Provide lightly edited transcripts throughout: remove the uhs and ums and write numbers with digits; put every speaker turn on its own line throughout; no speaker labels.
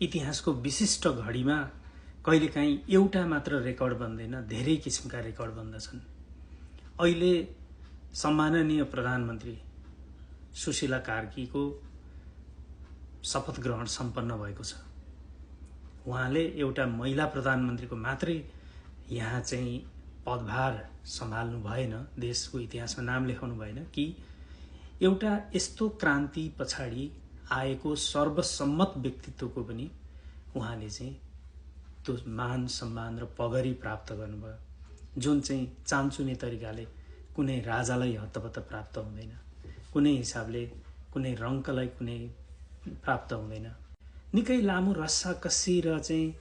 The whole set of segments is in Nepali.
इतिहासको विशिष्ट घडीमा कहिलेकाहीँ एउटा मात्र रेकर्ड बन्दैन, धेरै किसिमका रेकर्ड बन्दछन्। अहिले सम्माननीय प्रधानमन्त्री सुशीला कार्कीको शपथ ग्रहण सम्पन्न भएको छ। उहाँले एउटा महिला प्रधानमन्त्रीको मात्रै यहाँ चाहिँ पदभार सम्हाल्नु भएन, देशको इतिहासमा नाम लेखाउनु भएन कि एउटा यस्तो क्रान्ति पछाडि आएको सर्वसम्मत व्यक्तित्वको पनि उहाँले चाहिँ त्यो मान सम्मान र पगरी प्राप्त गर्नुभयो, जुन चाहिँ चान्चुने तरिकाले कुनै राजालाई हत्तपत्त प्राप्त हुँदैन, कुनै हिसाबले कुनै रङ्कलाई कुनै प्राप्त हुँदैन। निकै लामो रस्साकस्सी र चाहिँ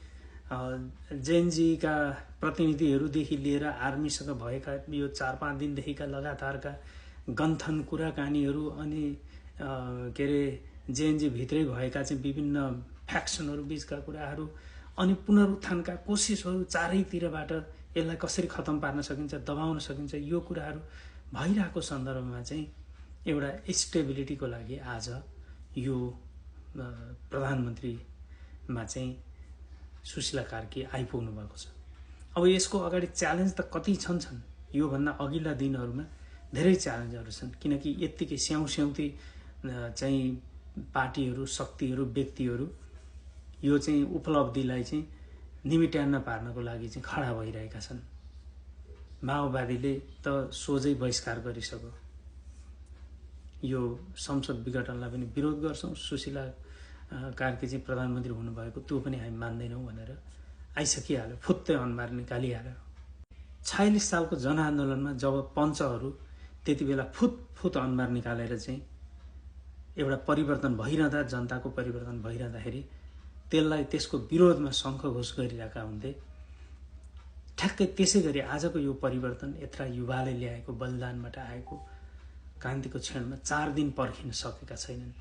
जेएनजीका प्रतिनिधिहरूदेखि लिएर आर्मीसँग भएका यो 4-5 दिनदेखिका लगातारका गन्थन कुराकानीहरू अनि के अरे जेएनजी भित्रै भएका चाहिँ विभिन्न फ्याक्सनहरू बीचका कुराहरू अनि पुनरुत्थानका कोसिसहरू चारैतिरबाट यसलाई कसरी खतम पार्न सकिन्छ, दबाउन सकिन्छ, यो कुराहरू भइरहेको सन्दर्भमा चाहिँ एउटा स्टेबिलिटीको लागि आज यो प्रधानमन्त्रीमा चाहिँ सुशीला कार्की आइपुग्नु भएको छ। अब यसको अगाडि च्यालेन्ज त कति छन्, योभन्दा अघिल्ला दिनहरूमा धेरै च्यालेन्जहरू छन्, किनकि यत्तिकै स्याउस्याउती चाहिँ पार्टीहरू, शक्तिहरू, व्यक्तिहरू यो चाहिँ उपलब्धिलाई चाहिँ निमिट्यान्न पार्नको लागि चाहिँ खडा भइरहेका छन्। माओवादीले त सोझै बहिष्कार गरिसक्यो, यो संसद विघटनलाई पनि विरोध गर्छौँ, सुशीला कार्की चाहिँ प्रधानमन्त्री हुनुभएको त्यो पनि हामी मान्दैनौँ भनेर आइसकिहाल्यो, फुत्तै अनुहार निकालिहाल्यो। 46 सालको जनआन्दोलनमा जब पञ्चहरू त्यति बेला फुत अनुहार निकालेर चाहिँ एउटा परिवर्तन भइरहँदा, जनताको परिवर्तन भइरहँदाखेरि त्यसलाई त्यसको विरोधमा शङ्खघोष गरिरहेका हुन्थे। ठ्याक्कै त्यसै गरी आजको यो परिवर्तन यत्रा युवाले ल्याएको बलिदानबाट आएको क्रान्तिको क्षणमा 4 दिन पर्खिन सकेका छैनन्,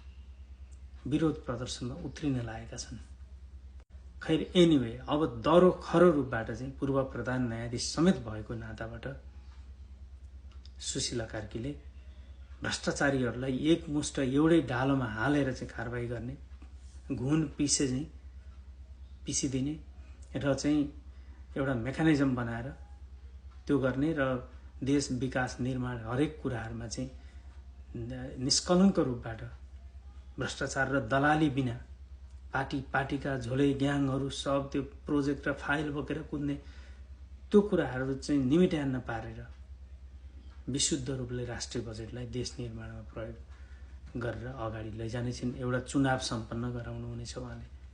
विरोध प्रदर्शनमा उत्रिन लागेका छन्। खैर एनिवे, अब दरो खरो रूपबाट चाहिँ पूर्व प्रधान न्यायाधीश समेत भएको नाताबाट सुशीला कार्कीले भ्रष्टाचारीहरूलाई एकमुष्ट एउटै डालोमा हालेर चाहिँ कारबाही गर्ने, घुन पिसिदिने र चाहिँ एउटा मेकानिजम बनाएर त्यो गर्ने र देश विकास निर्माण हरेक कुराहरूमा चाहिँ निष्कलङ्क रूपबाट भ्रष्टाचार र दलाली बिना पार्टीका झोले ग्याङहरू सब त्यो प्रोजेक्ट र फाइल बोकेर कुद्ने त्यो कुराहरू चाहिँ निमिट्यान्न पारेर विशुद्ध रूपले राष्ट्रिय बजेटलाई देश निर्माणमा प्रयोग गरेर अगाडि लैजाने छिन्। एउटा चुनाव सम्पन्न गराउनु हुनेछ उहाँले।